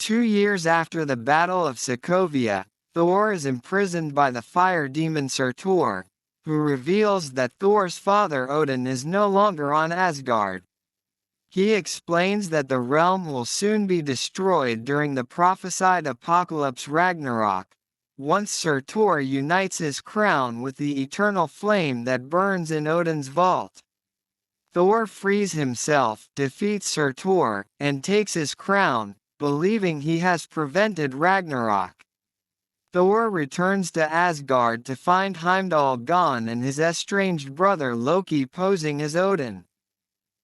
2 years after the Battle of Sokovia, Thor is imprisoned by the fire demon Surtur, who reveals that Thor's father Odin is no longer on Asgard. He explains that the realm will soon be destroyed during the prophesied apocalypse Ragnarök, once Surtur unites his crown with the eternal flame that burns in Odin's vault. Thor frees himself, defeats Surtur, and takes his crown, believing he has prevented Ragnarök. Thor returns to Asgard to find Heimdall gone and his estranged brother Loki posing as Odin.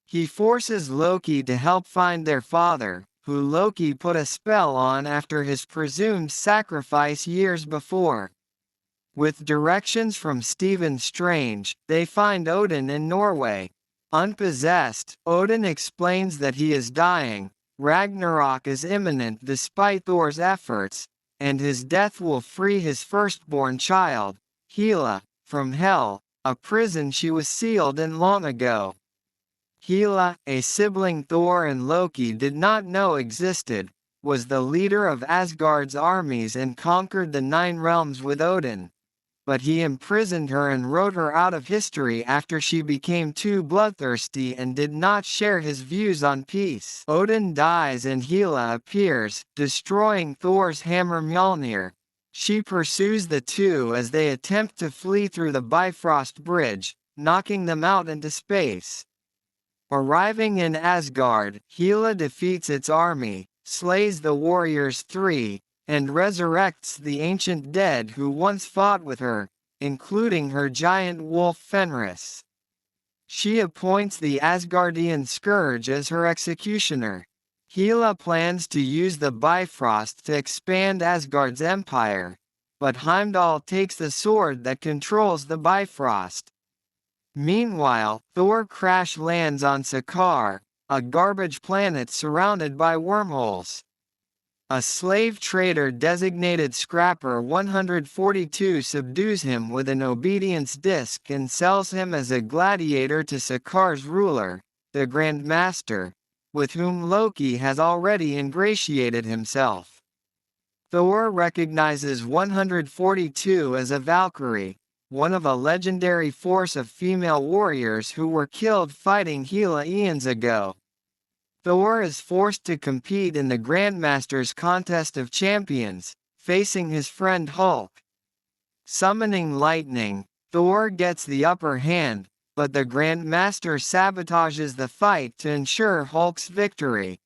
He forces Loki to help find their father, who Loki put a spell on after his presumed sacrifice years before. With directions from Stephen Strange, they find Odin in Norway. Unpossessed, Odin explains that he is dying, Ragnarök is imminent despite Thor's efforts, and his death will free his firstborn child, Hela, from Hell, a prison she was sealed in long ago. Hela, a sibling Thor and Loki did not know existed, was the leader of Asgard's armies and conquered the 9 realms with Odin. But he imprisoned her and wrote her out of history after she became too bloodthirsty and did not share his views on peace. Odin dies and Hela appears, destroying Thor's hammer Mjolnir. She pursues the two as they attempt to flee through the Bifröst Bridge, knocking them out into space. Arriving in Asgard, Hela defeats its army, slays the warriors 3, and resurrects the ancient dead who once fought with her, including her giant wolf Fenris. She appoints the Asgardian Skurge as her executioner. Hela plans to use the Bifröst to expand Asgard's empire, but Heimdall takes the sword that controls the Bifröst. Meanwhile, Thor crash lands on Sakaar, a garbage planet surrounded by wormholes. A slave trader designated Scrapper 142 subdues him with an obedience disc and sells him as a gladiator to Sakaar's ruler, the Grand Master, with whom Loki has already ingratiated himself. Thor recognizes 142 as a Valkyrie, one of a legendary force of female warriors who were killed fighting Hela eons ago. Thor is forced to compete in the Grandmaster's Contest of Champions, facing his friend Hulk. Summoning lightning, Thor gets the upper hand, but the Grandmaster sabotages the fight to ensure Hulk's victory.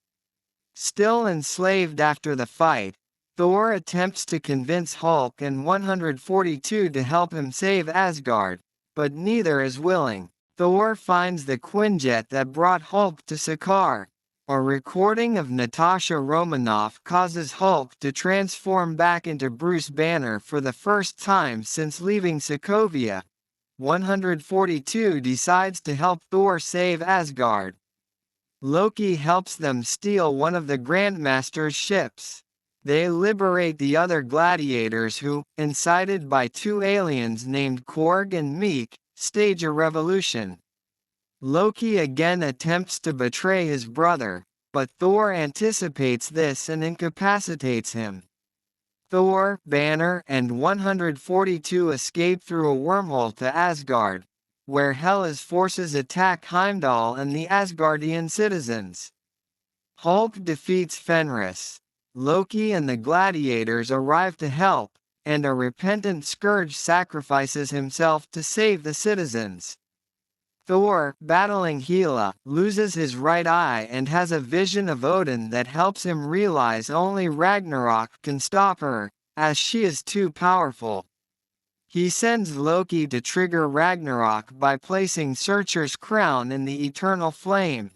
Still enslaved after the fight, Thor attempts to convince Hulk and 142 to help him save Asgard, but neither is willing. Thor finds the Quinjet that brought Hulk to Sakaar. A recording of Natasha Romanoff causes Hulk to transform back into Bruce Banner for the first time since leaving Sokovia. 142 decides to help Thor save Asgard. Loki helps them steal one of the Grandmaster's ships. They liberate the other gladiators who, incited by 2 aliens named Korg and Meek, stage a revolution. Loki again attempts to betray his brother, but Thor anticipates this and incapacitates him. Thor, Banner, and 142 escape through a wormhole to Asgard, where Hela's forces attack Heimdall and the Asgardian citizens. Hulk defeats Fenris. Loki and the gladiators arrive to help, and a repentant Skurge sacrifices himself to save the citizens. Thor, battling Hela, loses his right eye and has a vision of Odin that helps him realize only Ragnarök can stop her, as she is too powerful. He sends Loki to trigger Ragnarök by placing Surtur's crown in the eternal flame.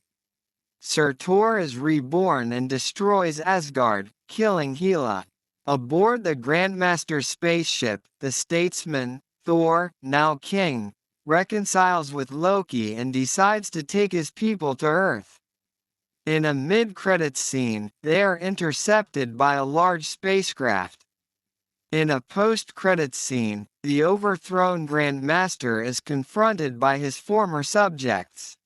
Surtur is reborn and destroys Asgard, killing Hela. Aboard the Grandmaster's spaceship, the statesman, Thor, now king, reconciles with Loki and decides to take his people to Earth. In a mid-credits scene, they are intercepted by a large spacecraft. In a post-credits scene, the overthrown Grandmaster is confronted by his former subjects.